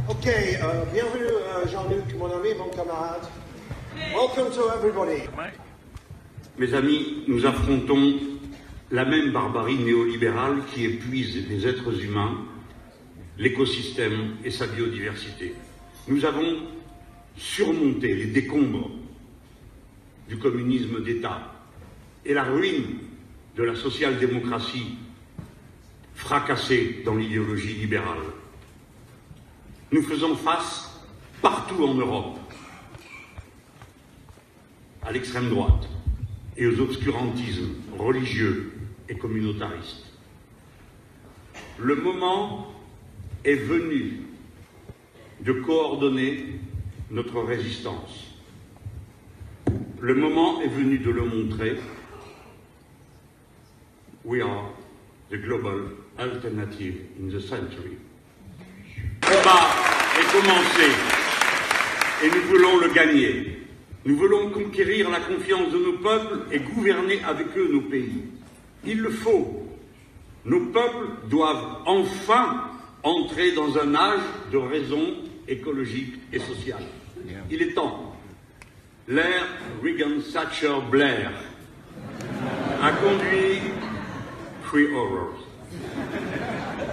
Ok, bienvenue Jean-Luc, mon ami, mon camarade. Welcome to everybody. Mes amis, nous affrontons la même barbarie néolibérale qui épuise les êtres humains, l'écosystème et sa biodiversité. Nous avons surmonté les décombres du communisme d'État et la ruine de la social-démocratie fracassée dans l'idéologie libérale. Nous faisons face partout en Europe à l'extrême droite et aux obscurantismes religieux et communautaristes. Le moment est venu de coordonner notre résistance. Le moment est venu de le montrer. We are the global alternative in the century. Le combat est commencé et nous voulons le gagner. Nous voulons conquérir la confiance de nos peuples et gouverner avec eux nos pays. Il le faut. Nos peuples doivent enfin entrer dans un âge de raison écologique et sociale. Il est temps. L'ère Reagan-Thatcher-Blair a conduit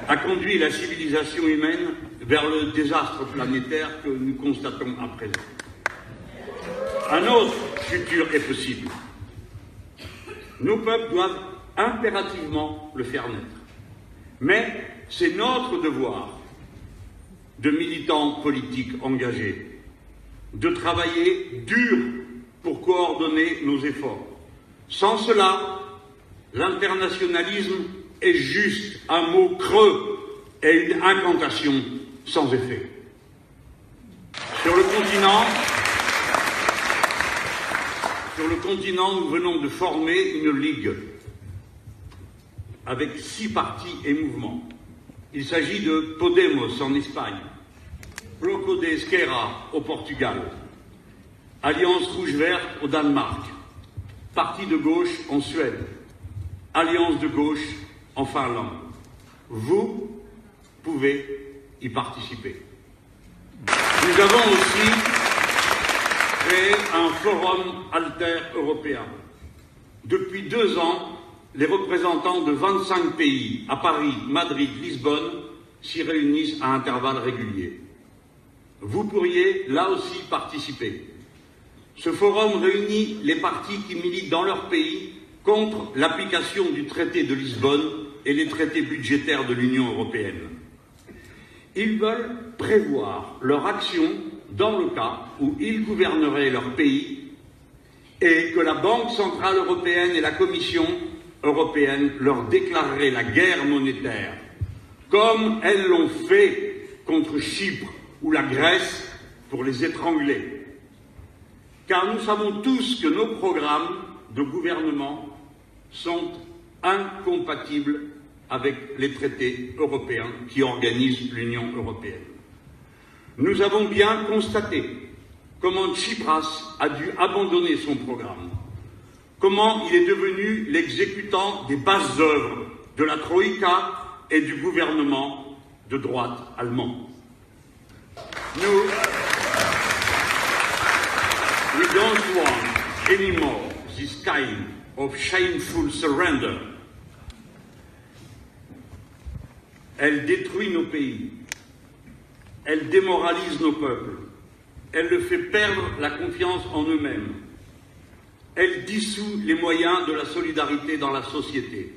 a conduit la civilisation humaine vers le désastre planétaire que nous constatons à présent. Un autre futur est possible. Nos peuples doivent impérativement le faire naître. Mais c'est notre devoir de militants politiques engagés de travailler dur pour coordonner nos efforts. Sans cela, l'internationalisme est juste un mot creux et une incantation sans effet. Sur le continent, nous venons de former une ligue avec 6 partis et mouvements. Il s'agit de Podemos en Espagne, Bloco de Esquerra au Portugal, Alliance Rouge-Verte au Danemark, Parti de gauche en Suède, Alliance de gauche en Finlande. Vous pouvez y participer. Nous avons aussi créé un forum alter-européen. Depuis 2 ans, les représentants de 25 pays à Paris, Madrid, Lisbonne s'y réunissent à intervalles réguliers. Vous pourriez là aussi participer. Ce forum réunit les partis qui militent dans leur pays contre l'application du traité de Lisbonne et les traités budgétaires de l'Union européenne. Ils veulent prévoir leur action dans le cas où ils gouverneraient leur pays et que la Banque centrale européenne et la Commission européenne leur déclareraient la guerre monétaire, comme elles l'ont fait contre Chypre ou la Grèce pour les étrangler. Car nous savons tous que nos programmes de gouvernement sont incompatibles avec les traités européens qui organisent l'Union européenne. Nous avons bien constaté comment Tsipras a dû abandonner son programme, comment il est devenu l'exécutant des basses œuvres de la Troïka et du gouvernement de droite allemand. We don't want anymore this kind of shameful surrender. Elle détruit nos pays, elle démoralise nos peuples, elle leur fait perdre la confiance en eux-mêmes, elle dissout les moyens de la solidarité dans la société.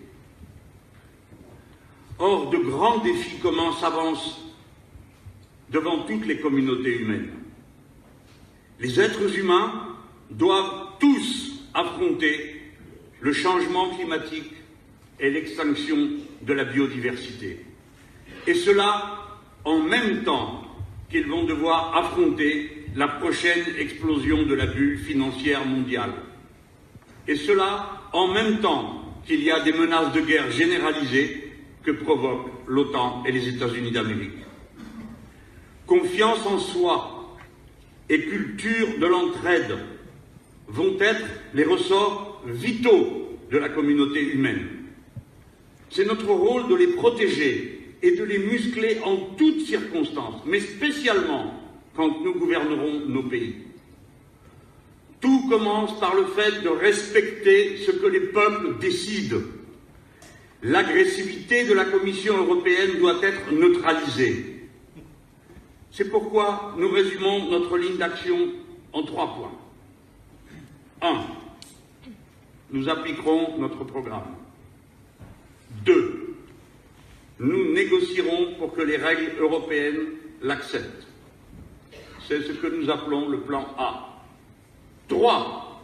Or, de grands défis s'avancent devant toutes les communautés humaines. Les êtres humains doivent tous affronter le changement climatique et l'extinction de la biodiversité. Et cela en même temps qu'ils vont devoir affronter la prochaine explosion de la bulle financière mondiale. Et cela en même temps qu'il y a des menaces de guerre généralisées que provoquent l'OTAN et les États-Unis d'Amérique. Confiance en soi et culture de l'entraide vont être les ressorts vitaux de la communauté humaine. C'est notre rôle de les protéger et de les muscler en toutes circonstances, mais spécialement quand nous gouvernerons nos pays. Tout commence par le fait de respecter ce que les peuples décident. L'agressivité de la Commission européenne doit être neutralisée. C'est pourquoi nous résumons notre ligne d'action en 3 points. 1. Nous appliquerons notre programme. 2. Nous négocierons pour que les règles européennes l'acceptent. C'est ce que nous appelons le plan A. 3.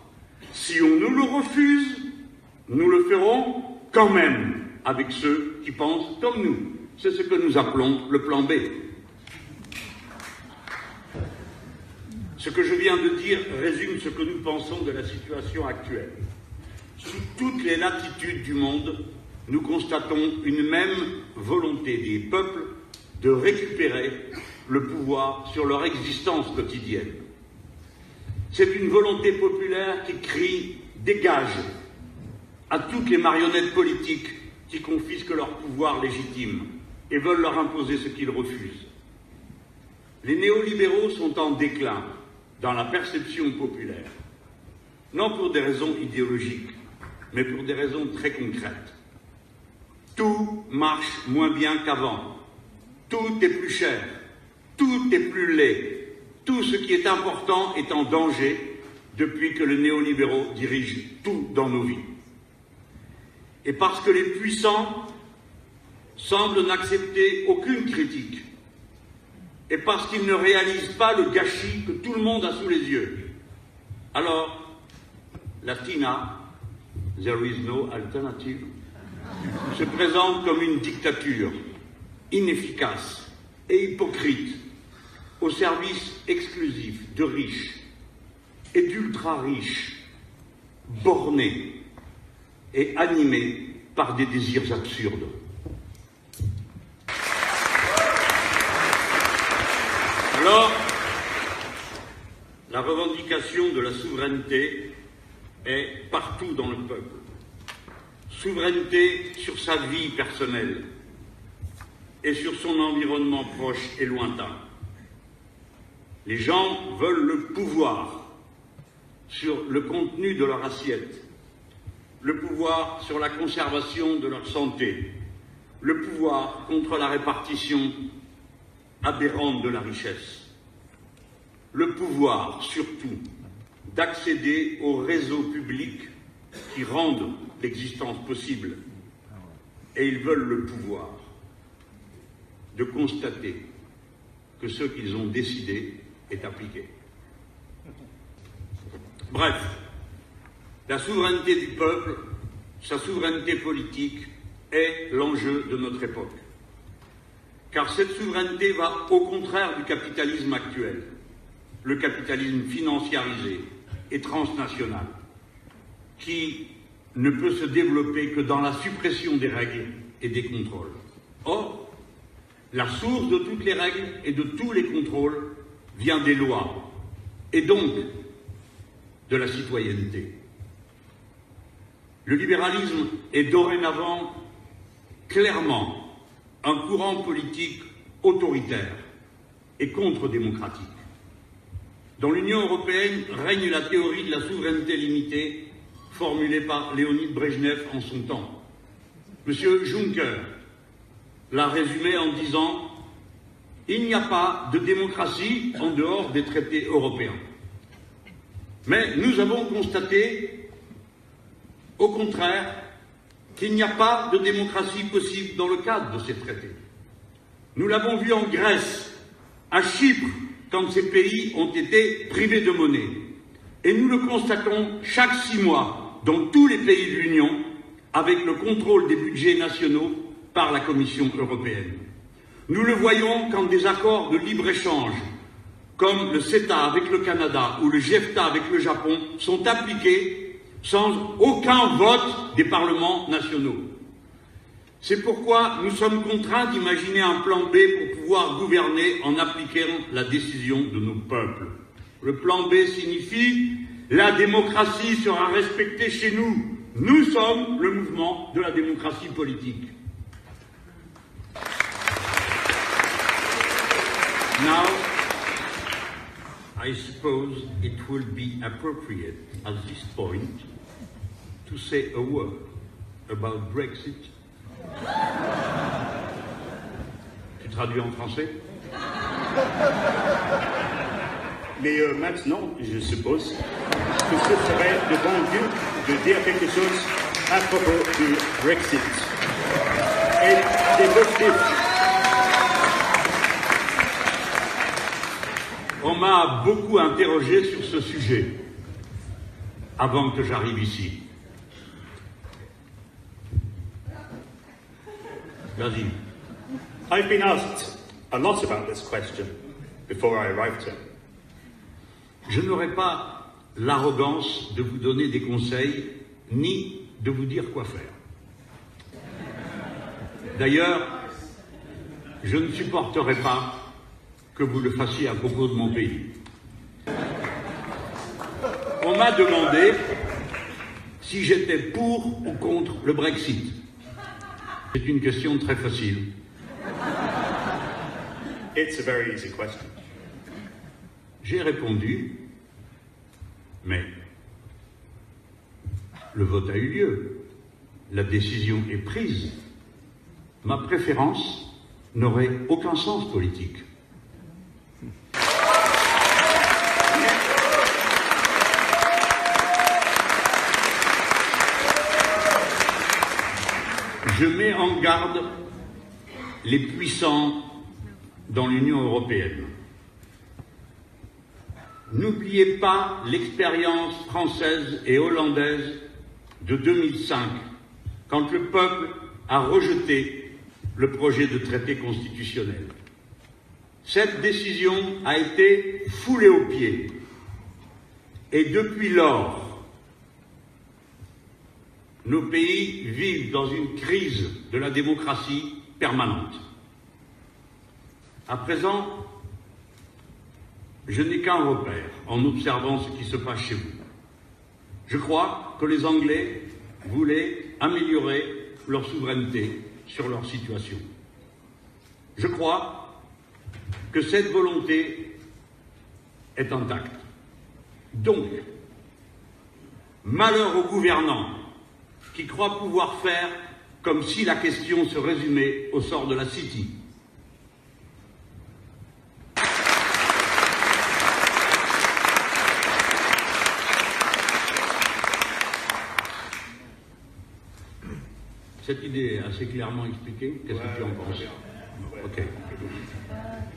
Si on nous le refuse, nous le ferons quand même avec ceux qui pensent comme nous. C'est ce que nous appelons le plan B. Ce que je viens de dire résume ce que nous pensons de la situation actuelle. Sous toutes les latitudes du monde, nous constatons une même volonté des peuples de récupérer le pouvoir sur leur existence quotidienne. C'est une volonté populaire qui crie « dégage » à toutes les marionnettes politiques qui confisquent leur pouvoir légitime et veulent leur imposer ce qu'ils refusent. Les néolibéraux sont en déclin dans la perception populaire, non pour des raisons idéologiques, mais pour des raisons très concrètes. Tout marche moins bien qu'avant, tout est plus cher, tout est plus laid, tout ce qui est important est en danger depuis que les néolibéraux dirigent tout dans nos vies. Et parce que les puissants semblent n'accepter aucune critique, et parce qu'ils ne réalisent pas le gâchis que tout le monde a sous les yeux, alors la TINA, There is no alternative, se présente comme une dictature inefficace et hypocrite, au service exclusif de riches et d'ultra-riches, bornés et animés par des désirs absurdes. Alors, la revendication de la souveraineté est partout dans le peuple. Souveraineté sur sa vie personnelle et sur son environnement proche et lointain. Les gens veulent le pouvoir sur le contenu de leur assiette, le pouvoir sur la conservation de leur santé, le pouvoir contre la répartition aberrante de la richesse, le pouvoir surtout d'accéder aux réseaux publics qui rendent l'existence possible. Et ils veulent le pouvoir de constater que ce qu'ils ont décidé est appliqué. Bref, la souveraineté du peuple, sa souveraineté politique, est l'enjeu de notre époque. Car cette souveraineté va au contraire du capitalisme actuel, le capitalisme financiarisé et transnational, qui ne peut se développer que dans la suppression des règles et des contrôles. Or, la source de toutes les règles et de tous les contrôles vient des lois, et donc de la citoyenneté. Le libéralisme est dorénavant clairement un courant politique autoritaire et contre-démocratique. Dans l'Union européenne règne la théorie de la souveraineté limitée formulée par Léonid Brejnev en son temps. M. Juncker l'a résumé en disant « Il n'y a pas de démocratie en dehors des traités européens ». Mais nous avons constaté, au contraire, qu'il n'y a pas de démocratie possible dans le cadre de ces traités. Nous l'avons vu en Grèce, à Chypre, quand ces pays ont été privés de monnaie. Et nous le constatons chaque 6 mois dans tous les pays de l'Union, avec le contrôle des budgets nationaux par la Commission européenne. Nous le voyons quand des accords de libre-échange, comme le CETA avec le Canada ou le JEFTA avec le Japon, sont appliqués sans aucun vote des parlements nationaux. C'est pourquoi nous sommes contraints d'imaginer un plan B pour pouvoir gouverner en appliquant la décision de nos peuples. Le plan B signifie « la démocratie sera respectée chez nous ». Nous sommes le mouvement de la démocratie politique. Now, I suppose it will be appropriate at this point to say a word about Brexit. Tu traduis en français? Mais maintenant, je suppose que ce serait de bon goût de dire quelque chose à propos du Brexit et des positifs. On m'a beaucoup interrogé sur ce sujet avant que j'arrive ici. Vas-y. I've been asked a lot about this question before I arrived here. Je n'aurai pas l'arrogance de vous donner des conseils, ni de vous dire quoi faire. D'ailleurs, je ne supporterai pas que vous le fassiez à propos de mon pays. On m'a demandé si j'étais pour ou contre le Brexit. C'est une question très facile. It's a very easy question. J'ai répondu, mais le vote a eu lieu, la décision est prise. Ma préférence n'aurait aucun sens politique. Je mets en garde les puissants dans l'Union européenne. N'oubliez pas l'expérience française et hollandaise de 2005, quand le peuple a rejeté le projet de traité constitutionnel. Cette décision a été foulée aux pieds. Et depuis lors, nos pays vivent dans une crise de la démocratie permanente. À présent, je n'ai qu'un repère en observant ce qui se passe chez vous. Je crois que les Anglais voulaient améliorer leur souveraineté sur leur situation. Je crois que cette volonté est intacte. Donc, malheur aux gouvernants qui croient pouvoir faire comme si la question se résumait au sort de la City. Cette idée est assez clairement expliquée. Qu'est-ce que tu en penses? Ok.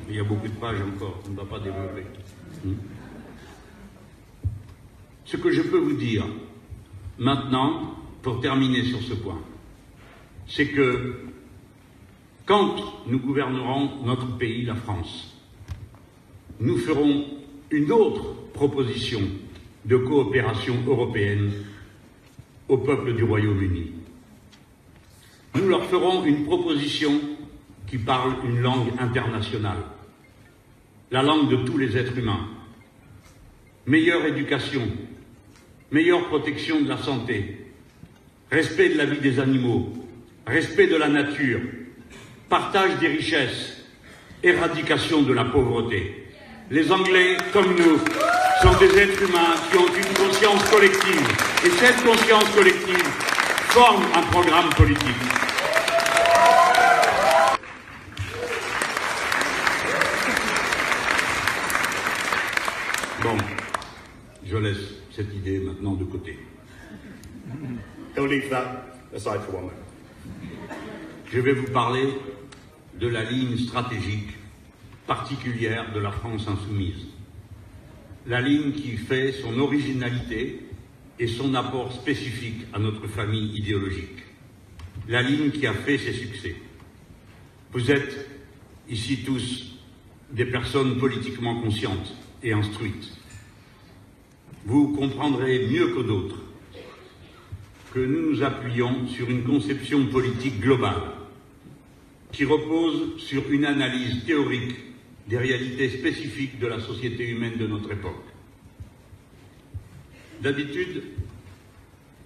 Il y a beaucoup de pages encore, on ne va pas développer. Ce que je peux vous dire maintenant, pour terminer sur ce point, c'est que quand nous gouvernerons notre pays, la France, nous ferons une autre proposition de coopération européenne au peuple du Royaume-Uni. Nous leur ferons une proposition qui parle une langue internationale, la langue de tous les êtres humains. Meilleure éducation, meilleure protection de la santé, respect de la vie des animaux, respect de la nature, partage des richesses, éradication de la pauvreté. Les Anglais, comme nous, sont des êtres humains qui ont une conscience collective. Et cette conscience collective forme un programme politique. Bon, je laisse cette idée maintenant de côté. He'll leave that aside for one moment. Je vais vous parler de la ligne stratégique particulière de la France insoumise. La ligne qui fait son originalité et son apport spécifique à notre famille idéologique. La ligne qui a fait ses succès. Vous êtes ici tous des personnes politiquement conscientes et instruites. Vous comprendrez mieux que d'autres que nous nous appuyons sur une conception politique globale qui repose sur une analyse théorique des réalités spécifiques de la société humaine de notre époque. D'habitude,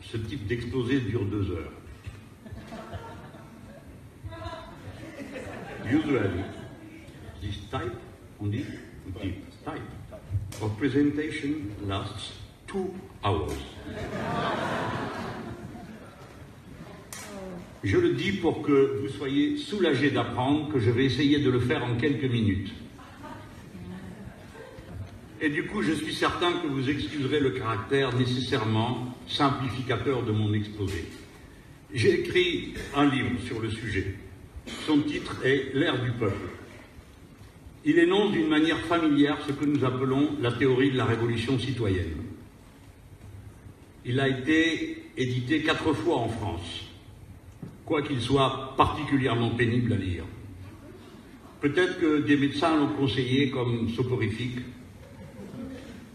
ce type d'exposé dure 2 heures. Usually, this type on dit type of presentation lasts 2 hours. Je le dis pour que vous soyez soulagés d'apprendre que je vais essayer de le faire en quelques minutes. Et du coup, je suis certain que vous excuserez le caractère nécessairement simplificateur de mon exposé. J'ai écrit un livre sur le sujet. Son titre est « L'ère du peuple ». Il énonce d'une manière familière ce que nous appelons la théorie de la révolution citoyenne. Il a été édité 4 fois en France, quoiqu'il soit particulièrement pénible à lire. Peut-être que des médecins l'ont conseillé comme soporifique.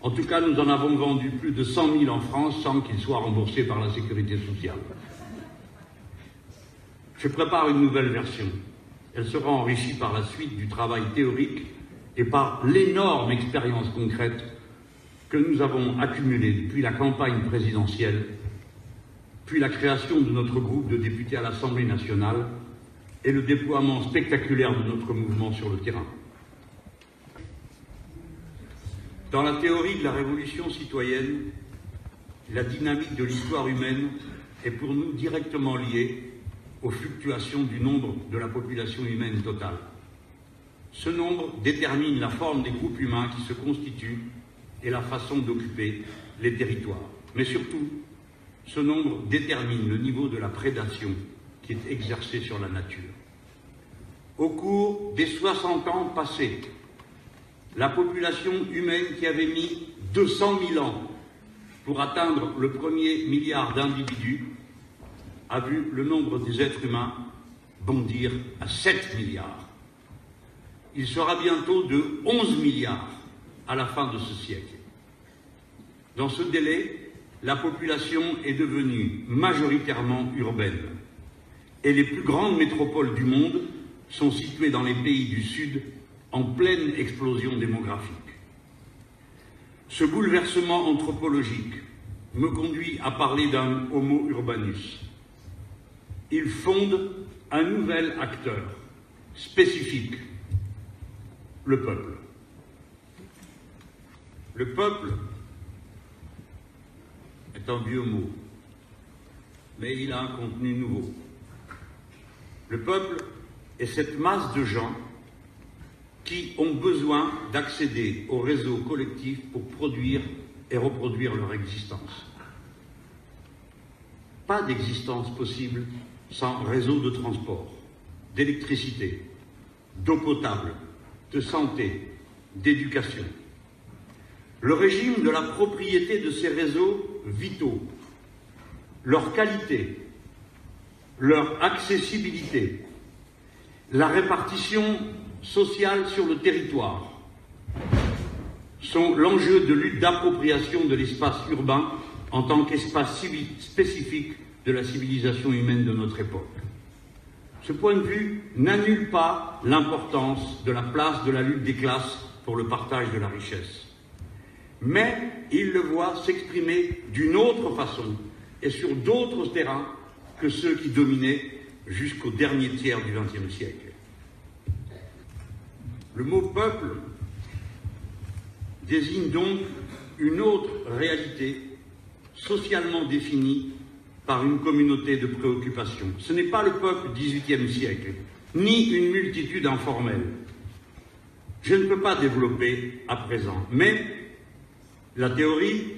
En tout cas, nous en avons vendu plus de 100 000 en France sans qu'il soit remboursé par la Sécurité sociale. Je prépare une nouvelle version. Elle sera enrichie par la suite du travail théorique et par l'énorme expérience concrète que nous avons accumulée depuis la campagne présidentielle, puis la création de notre groupe de députés à l'Assemblée nationale et le déploiement spectaculaire de notre mouvement sur le terrain. Dans la théorie de la révolution citoyenne, la dynamique de l'histoire humaine est pour nous directement liée aux fluctuations du nombre de la population humaine totale. Ce nombre détermine la forme des groupes humains qui se constituent et la façon d'occuper les territoires. Mais surtout, ce nombre détermine le niveau de la prédation qui est exercée sur la nature. Au cours des 60 ans passés, la population humaine qui avait mis 200 000 ans pour atteindre le premier milliard d'individus a vu le nombre des êtres humains bondir à 7 milliards. Il sera bientôt de 11 milliards à la fin de ce siècle. Dans ce délai, la population est devenue majoritairement urbaine et les plus grandes métropoles du monde sont situées dans les pays du Sud en pleine explosion démographique. Ce bouleversement anthropologique me conduit à parler d'un homo urbanus. Il fonde un nouvel acteur spécifique, le peuple. Le peuple est un vieux mot, mais il a un contenu nouveau. Le peuple est cette masse de gens qui ont besoin d'accéder au réseau collectif pour produire et reproduire leur existence. Pas d'existence possible sans réseau de transport, d'électricité, d'eau potable, de santé, d'éducation. Le régime de la propriété de ces réseaux vitaux, leur qualité, leur accessibilité, la répartition sociale sur le territoire sont l'enjeu de lutte d'appropriation de l'espace urbain en tant qu'espace spécifique de la civilisation humaine de notre époque. Ce point de vue n'annule pas l'importance de la place de la lutte des classes pour le partage de la richesse. Mais il le voit s'exprimer d'une autre façon et sur d'autres terrains que ceux qui dominaient jusqu'au dernier tiers du XXe siècle. Le mot « peuple » désigne donc une autre réalité socialement définie par une communauté de préoccupations. Ce n'est pas le peuple du XVIIIe siècle, ni une multitude informelle. Je ne peux pas développer à présent, mais la théorie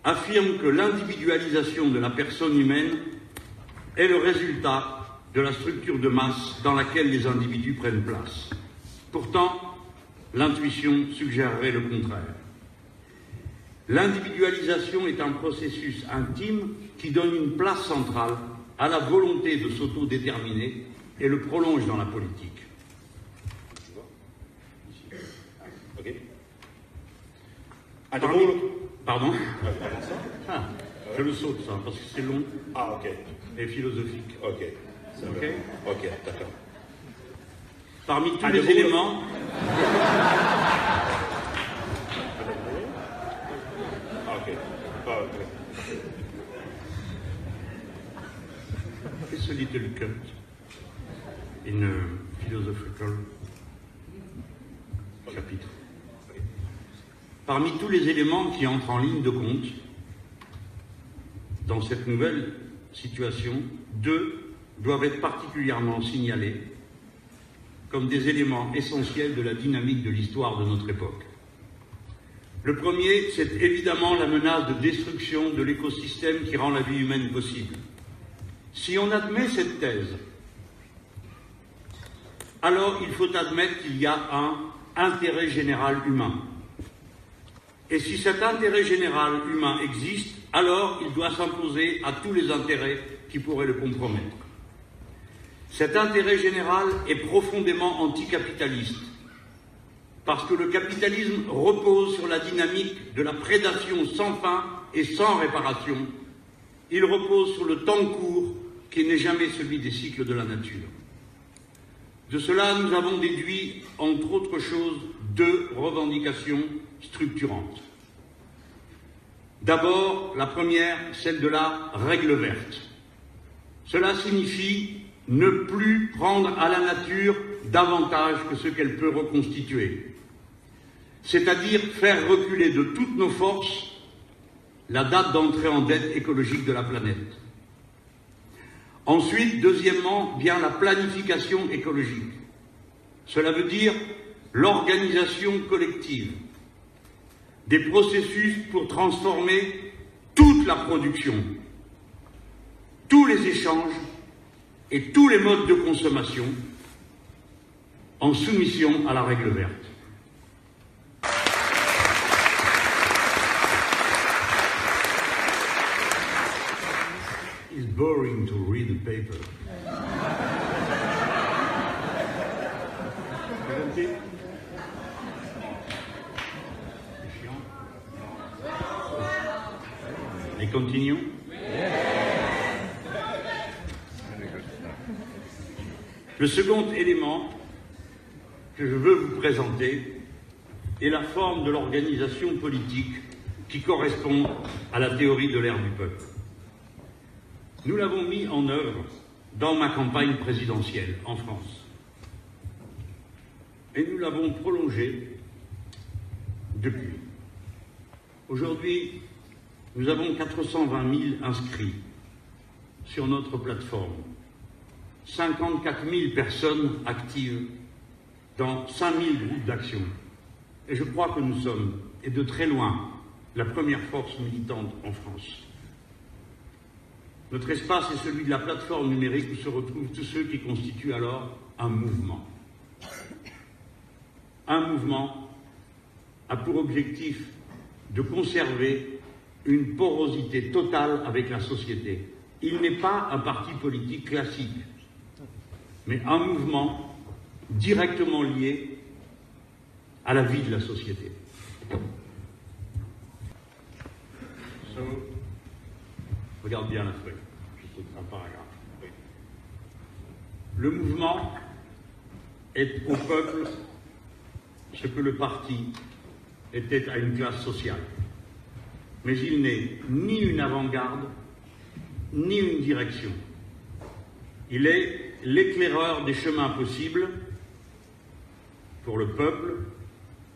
affirme que l'individualisation de la personne humaine est le résultat de la structure de masse dans laquelle les individus prennent place. Pourtant, l'intuition suggérerait le contraire. L'individualisation est un processus intime qui donne une place centrale à la volonté de s'autodéterminer et le prolonge dans la politique. Ok. Pardon? Je le saute ça, parce que c'est long Ok. et philosophique. Ok. Ok. Ok, d'accord. Parmi tous les éléments... It's a little cut in a philosophical chapitre. parmi tous les éléments qui entrent en ligne de compte dans cette nouvelle situation, 2 doivent être particulièrement signalés comme des éléments essentiels de la dynamique de l'histoire de notre époque. Le premier, c'est évidemment la menace de destruction de l'écosystème qui rend la vie humaine possible. Si on admet cette thèse, alors il faut admettre qu'il y a un intérêt général humain. Et si cet intérêt général humain existe, alors il doit s'imposer à tous les intérêts qui pourraient le compromettre. Cet intérêt général est profondément anticapitaliste, parce que le capitalisme repose sur la dynamique de la prédation sans fin et sans réparation. Il repose sur le temps court qui n'est jamais celui des cycles de la nature. De cela, nous avons déduit, entre autres choses, 2 revendications structurantes. D'abord, la première, celle de la règle verte. Cela signifie ne plus prendre à la nature davantage que ce qu'elle peut reconstituer. C'est-à-dire faire reculer de toutes nos forces la date d'entrée en dette écologique de la planète. Ensuite, deuxièmement, vient la planification écologique. Cela veut dire l'organisation collective des processus pour transformer toute la production, tous les échanges et tous les modes de consommation en soumission à la règle verte. It's boring to read the paper. Et continuons. Le second élément que je veux vous présenter est la forme de l'organisation politique qui correspond à la théorie de l'ère du peuple. Nous l'avons mis en œuvre dans ma campagne présidentielle en France. Et nous l'avons prolongée depuis. Aujourd'hui, nous avons 420 000 inscrits sur notre plateforme, 54 000 personnes actives dans 5 000 groupes d'action. Et je crois que nous sommes, et de très loin, la première force militante en France. Notre espace est celui de la plateforme numérique où se retrouvent tous ceux qui constituent alors un mouvement. Un mouvement a pour objectif de conserver une porosité totale avec la société. Il n'est pas un parti politique classique, mais un mouvement directement lié à la vie de la société. Regarde bien la feuille, c'est un paragraphe. Le mouvement est au peuple ce que le parti était à une classe sociale. Mais il n'est ni une avant-garde, ni une direction. Il est l'éclaireur des chemins possibles pour le peuple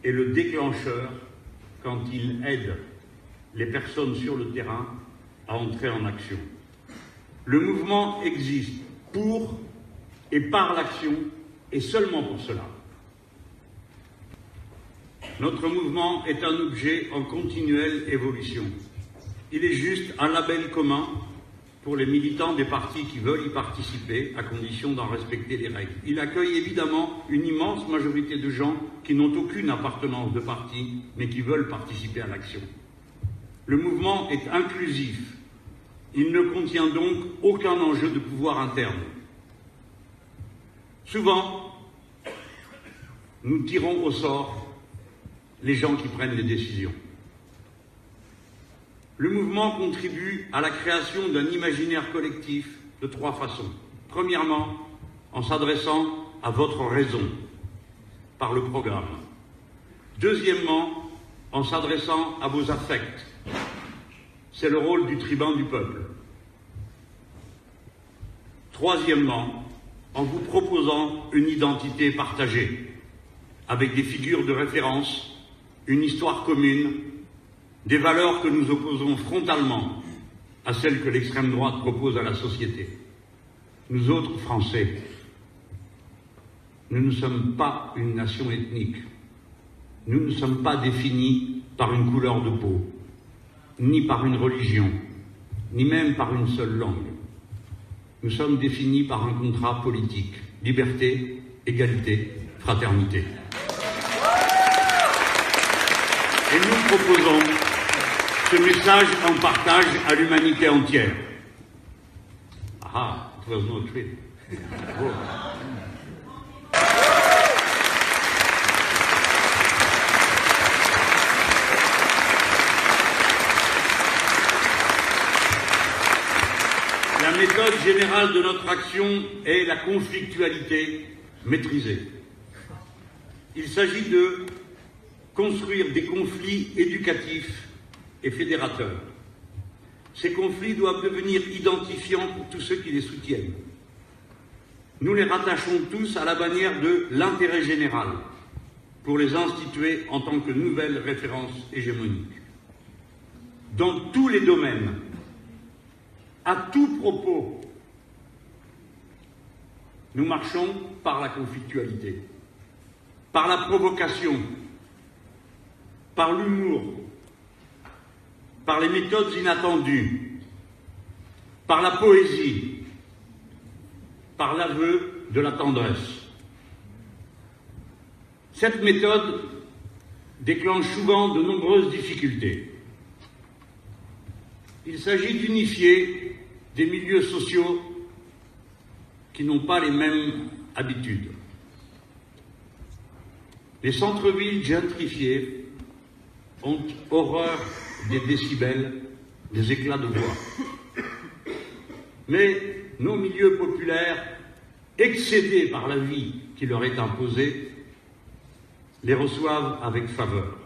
et le déclencheur quand il aide les personnes sur le terrain à entrer en action. Le mouvement existe pour et par l'action et seulement pour cela. Notre mouvement est un objet en continuelle évolution. Il est juste un label commun pour les militants des partis qui veulent y participer, à condition d'en respecter les règles. Il accueille évidemment une immense majorité de gens qui n'ont aucune appartenance de parti, mais qui veulent participer à l'action. Le mouvement est inclusif. Il ne contient donc aucun enjeu de pouvoir interne. Souvent, nous tirons au sort les gens qui prennent les décisions. Le mouvement contribue à la création d'un imaginaire collectif de 3 façons. Premièrement, en s'adressant à votre raison, par le programme. Deuxièmement, en s'adressant à vos affects. C'est le rôle du tribun du peuple. Troisièmement, en vous proposant une identité partagée, avec des figures de référence une histoire commune, des valeurs que nous opposons frontalement à celles que l'extrême droite propose à la société. Nous autres Français, nous ne sommes pas une nation ethnique. Nous ne sommes pas définis par une couleur de peau, ni par une religion, ni même par une seule langue. Nous sommes définis par un contrat politique, liberté, égalité, fraternité. Et nous proposons ce message en partage à l'humanité entière. Ah, it was no trick. Oh. La méthode générale de notre action est la conflictualité maîtrisée. Il s'agit de construire des conflits éducatifs et fédérateurs. Ces conflits doivent devenir identifiants pour tous ceux qui les soutiennent. Nous les rattachons tous à la bannière de l'intérêt général pour les instituer en tant que nouvelles références hégémoniques. Dans tous les domaines, à tout propos, nous marchons par la conflictualité, par la provocation, par l'humour, par les méthodes inattendues, par la poésie, par l'aveu de la tendresse. Cette méthode déclenche souvent de nombreuses difficultés. Il s'agit d'unifier des milieux sociaux qui n'ont pas les mêmes habitudes. Les centres-villes gentrifiés ont horreur des décibels, des éclats de voix. Mais nos milieux populaires, excédés par la vie qui leur est imposée, les reçoivent avec faveur.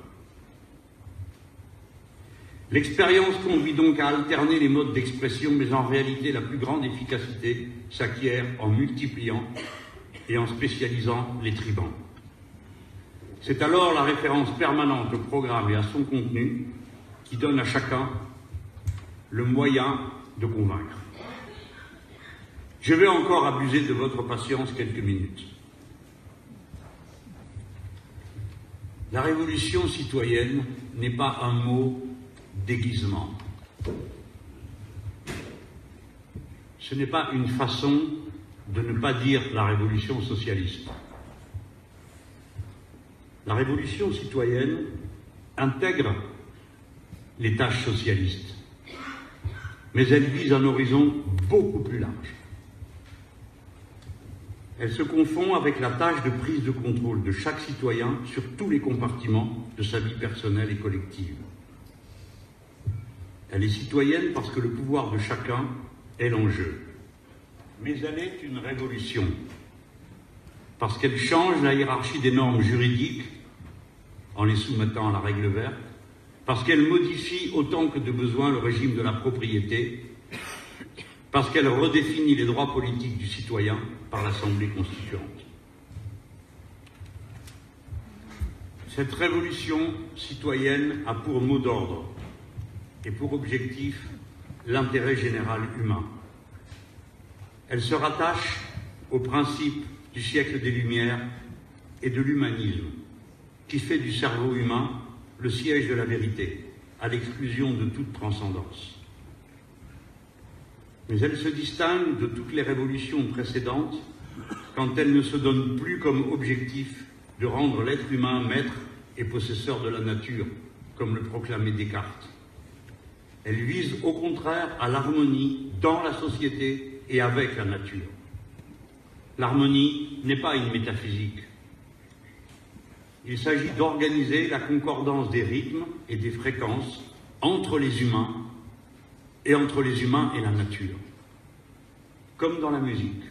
L'expérience conduit donc à alterner les modes d'expression, mais en réalité, la plus grande efficacité s'acquiert en multipliant et en spécialisant les tribans. C'est alors la référence permanente au programme et à son contenu qui donne à chacun le moyen de convaincre. Je vais encore abuser de votre patience quelques minutes. La révolution citoyenne n'est pas un mot déguisement. Ce n'est pas une façon de ne pas dire la révolution socialiste. La révolution citoyenne intègre les tâches socialistes, mais elle vise un horizon beaucoup plus large. Elle se confond avec la tâche de prise de contrôle de chaque citoyen sur tous les compartiments de sa vie personnelle et collective. Elle est citoyenne parce que le pouvoir de chacun est l'enjeu. Mais elle est une révolution, parce qu'elle change la hiérarchie des normes juridiques en les soumettant à la règle verte, parce qu'elle modifie autant que de besoin le régime de la propriété, parce qu'elle redéfinit les droits politiques du citoyen par l'Assemblée constituante. Cette révolution citoyenne a pour mot d'ordre et pour objectif l'intérêt général humain. Elle se rattache au principe du siècle des Lumières et de l'humanisme, qui fait du cerveau humain le siège de la vérité, à l'exclusion de toute transcendance. Mais elle se distingue de toutes les révolutions précédentes quand elle ne se donne plus comme objectif de rendre l'être humain maître et possesseur de la nature, comme le proclamait Descartes. Elle vise au contraire à l'harmonie dans la société et avec la nature. L'harmonie n'est pas une métaphysique. Il s'agit d'organiser la concordance des rythmes et des fréquences entre les humains et entre les humains et la nature. Comme dans la musique.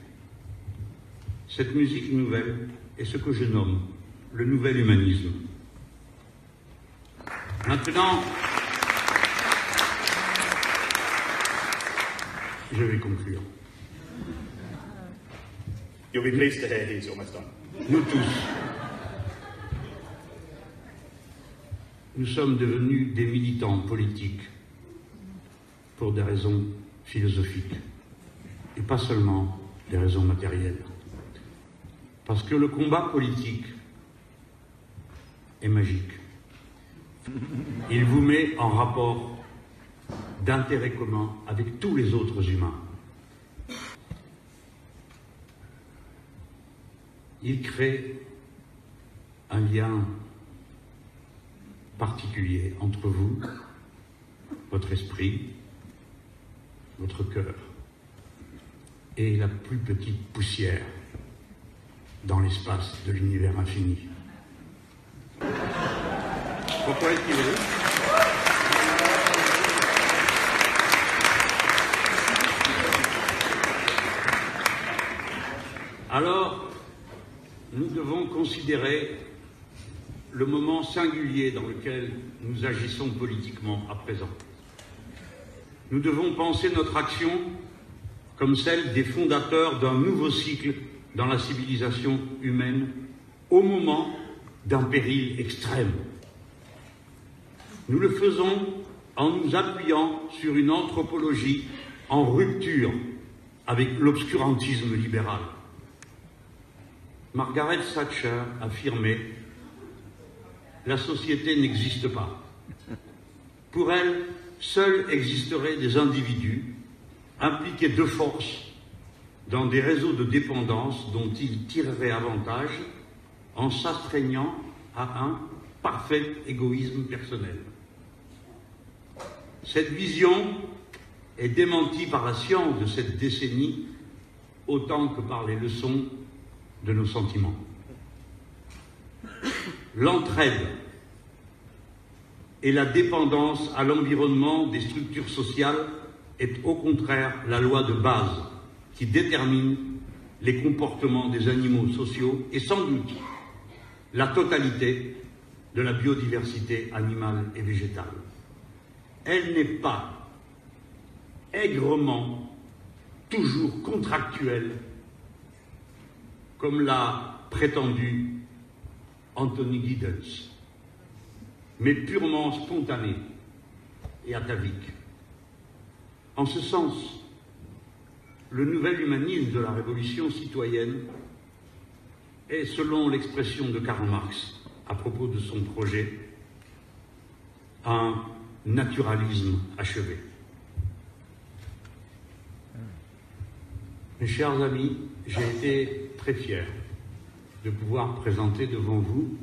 Cette musique nouvelle est ce que je nomme le nouvel humanisme. Maintenant, je vais conclure. You'll be pleased to hear he's almost done. Nous tous, nous sommes devenus des militants politiques pour des raisons philosophiques et pas seulement des raisons matérielles. Parce que le combat politique est magique. Il vous met en rapport d'intérêt commun avec tous les autres humains. Il crée un lien particulier entre vous, votre esprit, votre cœur et la plus petite poussière dans l'espace de l'univers infini. Pourquoi est-ce qu'il est là ? Alors, nous devons considérer le moment singulier dans lequel nous agissons politiquement à présent. Nous devons penser notre action comme celle des fondateurs d'un nouveau cycle dans la civilisation humaine au moment d'un péril extrême. Nous le faisons en nous appuyant sur une anthropologie en rupture avec l'obscurantisme libéral. Margaret Thatcher affirmait « La société n'existe pas ». Pour elle, seuls existeraient des individus impliqués de force dans des réseaux de dépendance dont ils tireraient avantage en s'astreignant à un parfait égoïsme personnel. Cette vision est démentie par la science de cette décennie autant que par les leçons de nos sentiments. L'entraide et la dépendance à l'environnement des structures sociales est au contraire la loi de base qui détermine les comportements des animaux sociaux et sans doute la totalité de la biodiversité animale et végétale. Elle n'est pas aigrement toujours contractuelle comme l'a prétendu Anthony Giddens, mais purement spontanée et atavique. En ce sens, le nouvel humanisme de la révolution citoyenne est, selon l'expression de Karl Marx à propos de son projet, un naturalisme achevé. Mes chers amis, j'ai été très fier de pouvoir présenter devant vous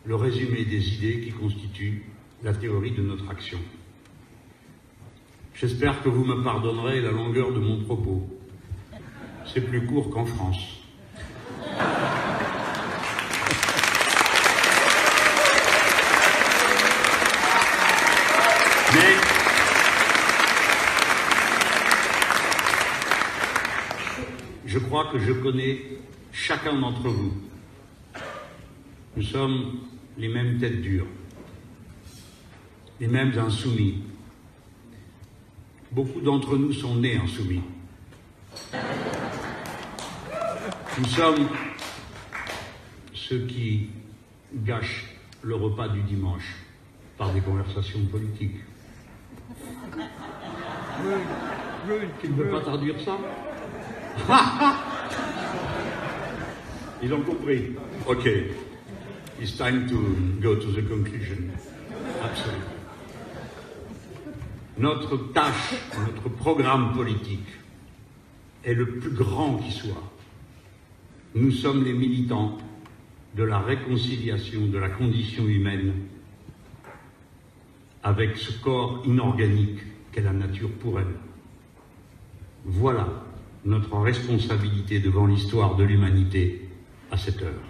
le résumé des idées qui constituent la théorie de notre action. J'espère que vous me pardonnerez la longueur de mon propos. C'est plus court qu'en France. Mais je crois que je connais chacun d'entre vous. Nous sommes les mêmes têtes dures, les mêmes insoumis. Beaucoup d'entre nous sont nés insoumis. Nous sommes ceux qui gâchent le repas du dimanche par des conversations politiques. Tu ne peux pas traduire ça? Ils ont compris. Ok. It's time to go to the conclusion. Absolument. Notre tâche, notre programme politique est le plus grand qui soit. Nous sommes les militants de la réconciliation de la condition humaine avec ce corps inorganique qu'est la nature pour elle. Voilà notre responsabilité devant l'histoire de l'humanité à cette heure.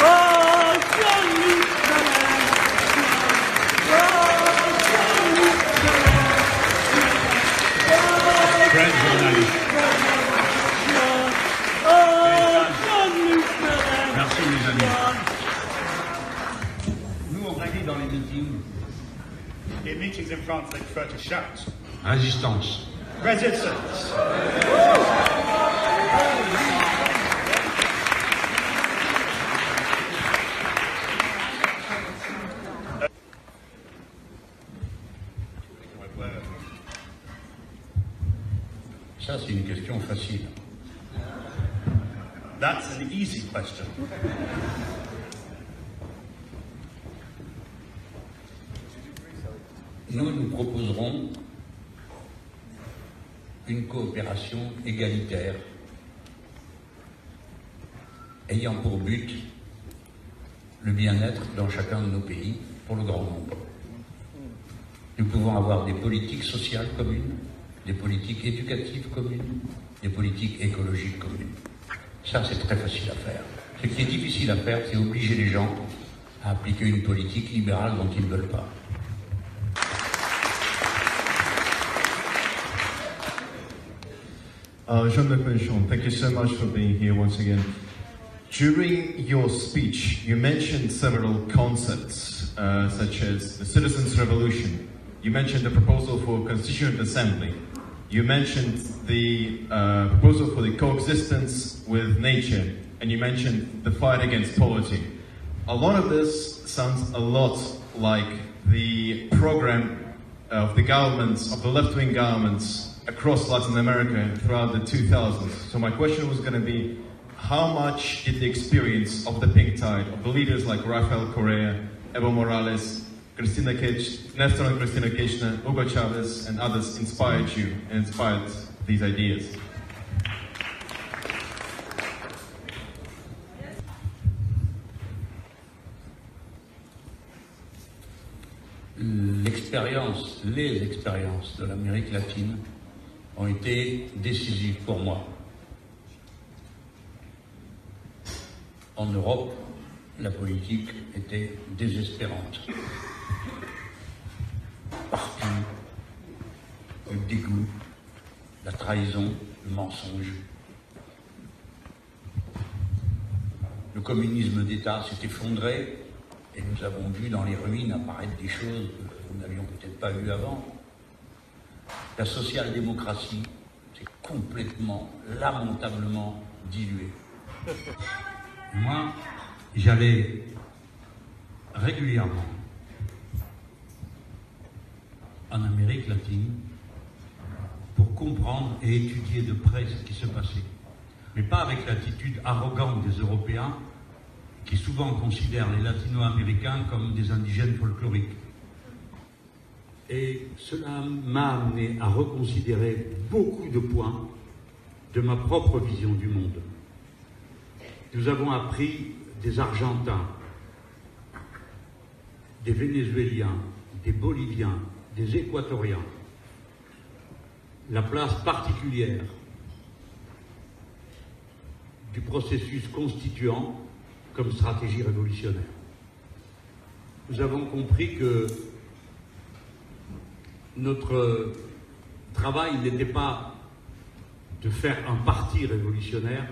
Oh! latine. In meetings in France, they prefer to shout. Résistance. Resistance. Ça, c'est une question facile. That's an easy question. Nous proposerons une coopération égalitaire ayant pour but le bien-être dans chacun de nos pays pour le grand nombre. Nous pouvons avoir des politiques sociales communes, des politiques éducatives communes, des politiques écologiques communes. Ça, c'est très facile à faire. Ce qui est difficile à faire, c'est obliger les gens à appliquer une politique libérale dont ils ne veulent pas. Jean-Luc Mélenchon, thank you so much for being here once again. During your speech, you mentioned several concepts, such as the citizens' revolution. You mentioned the proposal for constituent assembly. You mentioned the proposal for the coexistence with nature, and you mentioned the fight against poverty. A lot of this sounds a lot like the program of the governments, of the left-wing governments across Latin America throughout the 2000s. So my question was going to be, how much did the experience of the pink tide, of the leaders like Rafael Correa, Evo Morales, Nestor and Cristina Kirchner, Hugo Chavez, and others inspired you and inspired these ideas? Les expériences de l'Amérique latine ont été décisives pour moi. En Europe, la politique était désespérante. Partout, le dégoût, la trahison, le mensonge. Le communisme d'État s'est effondré et nous avons vu dans les ruines apparaître des choses que nous n'avions peut-être pas vues avant. La social-démocratie s'est complètement, lamentablement diluée. Moi, j'allais régulièrement en Amérique latine pour comprendre et étudier de près ce qui se passait. Mais pas avec l'attitude arrogante des Européens qui souvent considèrent les latino-américains comme des indigènes folkloriques. Et cela m'a amené à reconsidérer beaucoup de points de ma propre vision du monde. Nous avons appris des Argentins, des Vénézuéliens, des Boliviens, des Équatoriens, la place particulière du processus constituant comme stratégie révolutionnaire. Nous avons compris que notre travail n'était pas de faire un parti révolutionnaire,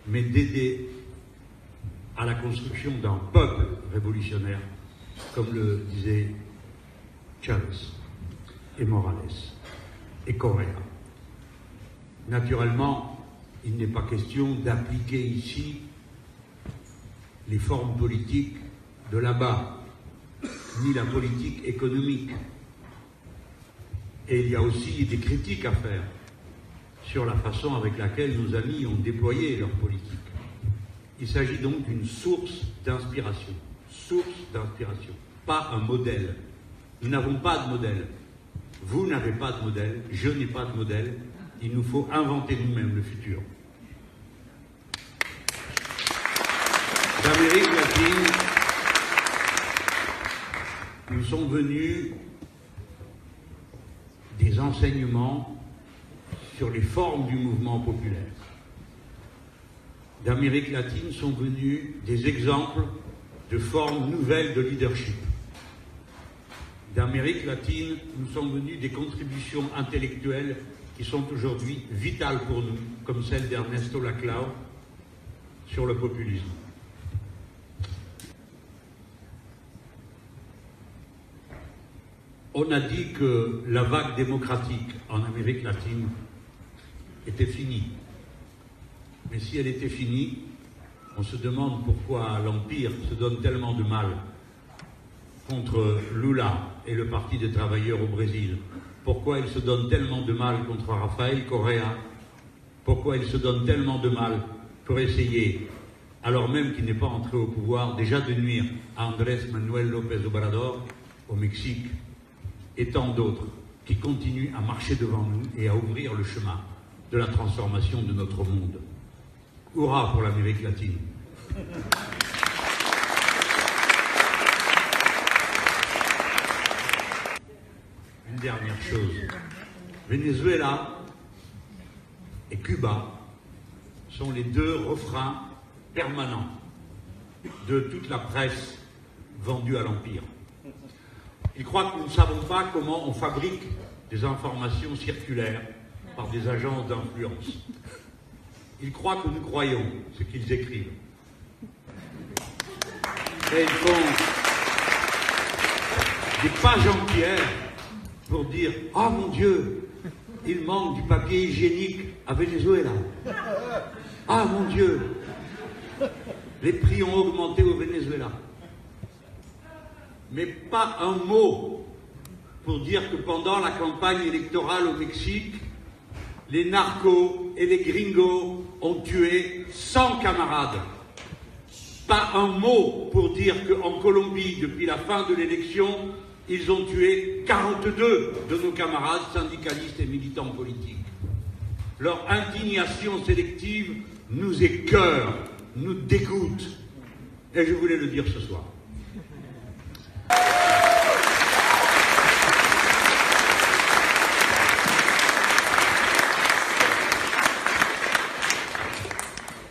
mais d'aider à la construction d'un peuple révolutionnaire, comme le disaient Chavez et Morales et Correa. Naturellement, il n'est pas question d'appliquer ici les formes politiques de là-bas, ni la politique économique. Et il y a aussi des critiques à faire sur la façon avec laquelle nos amis ont déployé leur politique. Il s'agit donc d'une source d'inspiration, pas un modèle. Nous n'avons pas de modèle. Vous n'avez pas de modèle, je n'ai pas de modèle. Il nous faut inventer nous-mêmes le futur. D'Amérique latine, nous sont venus des enseignements sur les formes du mouvement populaire. D'Amérique latine sont venus des exemples de formes nouvelles de leadership. D'Amérique latine, nous sont venus des contributions intellectuelles qui sont aujourd'hui vitales pour nous, comme celle d'Ernesto Laclau sur le populisme. On a dit que la vague démocratique en Amérique latine était finie. Mais si elle était finie, on se demande pourquoi l'Empire se donne tellement de mal contre Lula et le Parti des travailleurs au Brésil. Pourquoi il se donne tellement de mal contre Rafael Correa? Pourquoi il se donne tellement de mal pour essayer, alors même qu'il n'est pas entré au pouvoir, déjà de nuire à Andrés Manuel López Obrador au Mexique et tant d'autres qui continuent à marcher devant nous et à ouvrir le chemin de la transformation de notre monde. Hurrah pour l'Amérique latine! Une dernière chose. Venezuela et Cuba sont les deux refrains permanents de toute la presse vendue à l'Empire. Ils croient que nous ne savons pas comment on fabrique des informations circulaires par des agences d'influence. Ils croient que nous croyons ce qu'ils écrivent. Et ils font des pages entières pour dire « Ah mon Dieu, il manque du papier hygiénique à Venezuela. Ah mon Dieu, les prix ont augmenté au Venezuela. » Mais pas un mot pour dire que pendant la campagne électorale au Mexique, les narcos et les gringos ont tué 100 camarades. Pas un mot pour dire qu'en Colombie, depuis la fin de l'élection, ils ont tué 42 de nos camarades syndicalistes et militants politiques. Leur indignation sélective nous écœure, nous dégoûte. Et je voulais le dire ce soir.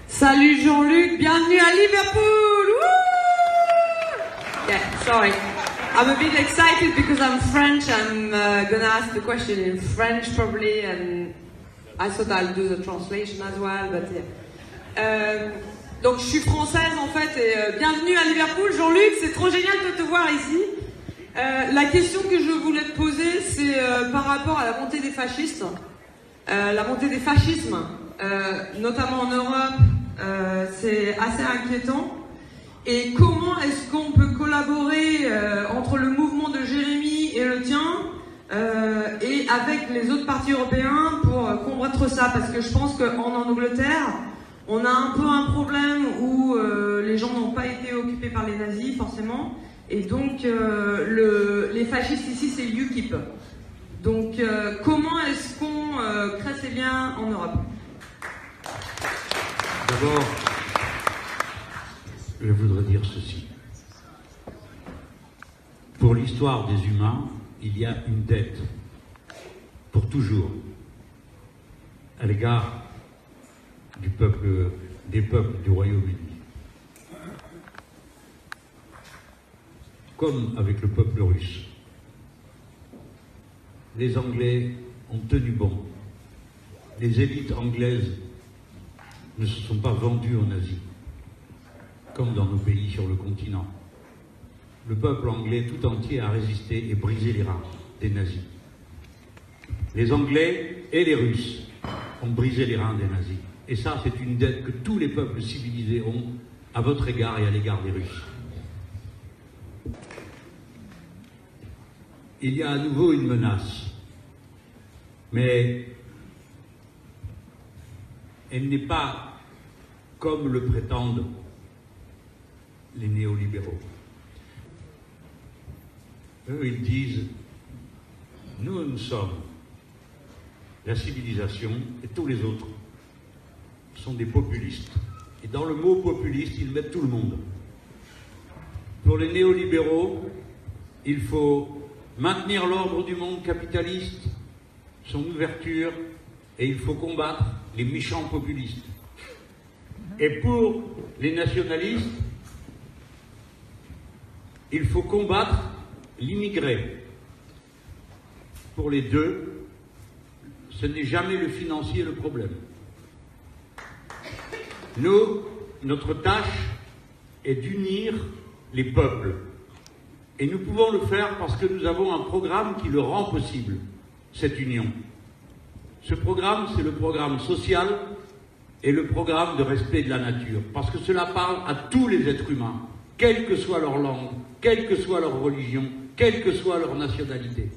Salut Jean-Luc, bienvenue à Liverpool! Woo! Yeah, sorry. I'm a bit excited because I'm French. I'm gonna ask the question in French probably, and I thought I'll do the translation as well, but yeah. Donc je suis française en fait, et bienvenue à Liverpool. Jean-Luc, c'est trop génial de te voir ici. La question que je voulais te poser, c'est par rapport à la montée des fascistes, la montée des fascismes, notamment en Europe. C'est assez inquiétant. Et comment est-ce qu'on peut collaborer entre le mouvement de Jérémy et le tien et avec les autres partis européens pour combattre ça? Parce que je pense qu'en Angleterre, on a un peu un problème où les gens n'ont pas été occupés par les nazis, forcément. Et donc, les fascistes ici, c'est UKIP. Donc, comment est-ce qu'on crée ces liens en Europe? D'abord, je voudrais dire ceci. Pour l'histoire des humains, il y a une dette, pour toujours, à l'égard des peuples du Royaume-Uni. Comme avec le peuple russe. Les Anglais ont tenu bon. Les élites anglaises ne se sont pas vendues aux nazis, comme dans nos pays sur le continent. Le peuple anglais tout entier a résisté et brisé les reins des nazis. Les Anglais et les Russes ont brisé les reins des nazis. Et ça, c'est une dette que tous les peuples civilisés ont à votre égard et à l'égard des Russes. Il y a à nouveau une menace, mais elle n'est pas comme le prétendent les néolibéraux. Eux, ils disent, nous sommes la civilisation et tous les autres sont des populistes. Et dans le mot populiste, ils mettent tout le monde. Pour les néolibéraux, il faut maintenir l'ordre du monde capitaliste, son ouverture, et il faut combattre les méchants populistes. Et pour les nationalistes, il faut combattre l'immigré. Pour les deux, ce n'est jamais le financier le problème. Nous, notre tâche est d'unir les peuples Et nous pouvons le faire parce que nous avons un programme qui le rend possible, cette union. Ce programme, c'est le programme social et le programme de respect de la nature, parce que cela parle à tous les êtres humains, quelle que soit leur langue, quelle que soit leur religion, quelle que soit leur nationalité.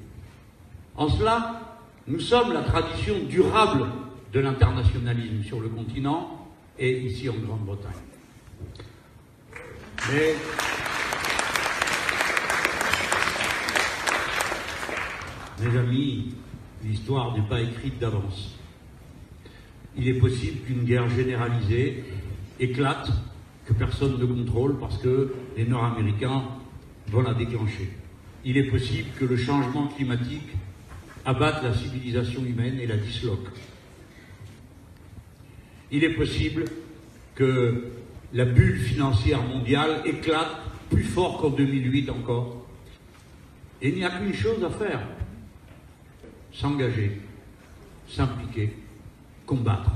En cela, nous sommes la tradition durable de l'internationalisme sur le continent et ici en Grande-Bretagne. Mais mes amis, l'histoire n'est pas écrite d'avance. Il est possible qu'une guerre généralisée éclate, que personne ne contrôle parce que les Nord-Américains vont la déclencher. Il est possible que le changement climatique abatte la civilisation humaine et la disloque. Il est possible que la bulle financière mondiale éclate plus fort qu'en 2008 encore. Et il n'y a qu'une chose à faire: s'engager, s'impliquer, combattre,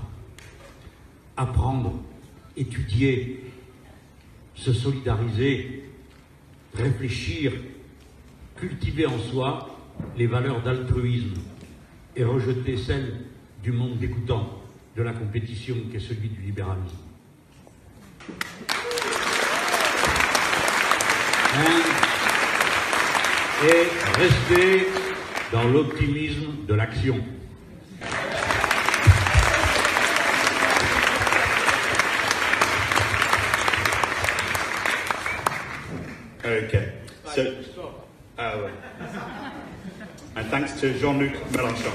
apprendre, étudier, se solidariser, réfléchir, cultiver en soi les valeurs d'altruisme et rejeter celles du monde dégoûtant de la compétition qui est celui du libéralisme. Et rester dans l'optimisme de l'action. Okay. So, and thanks to Jean-Luc Mélenchon.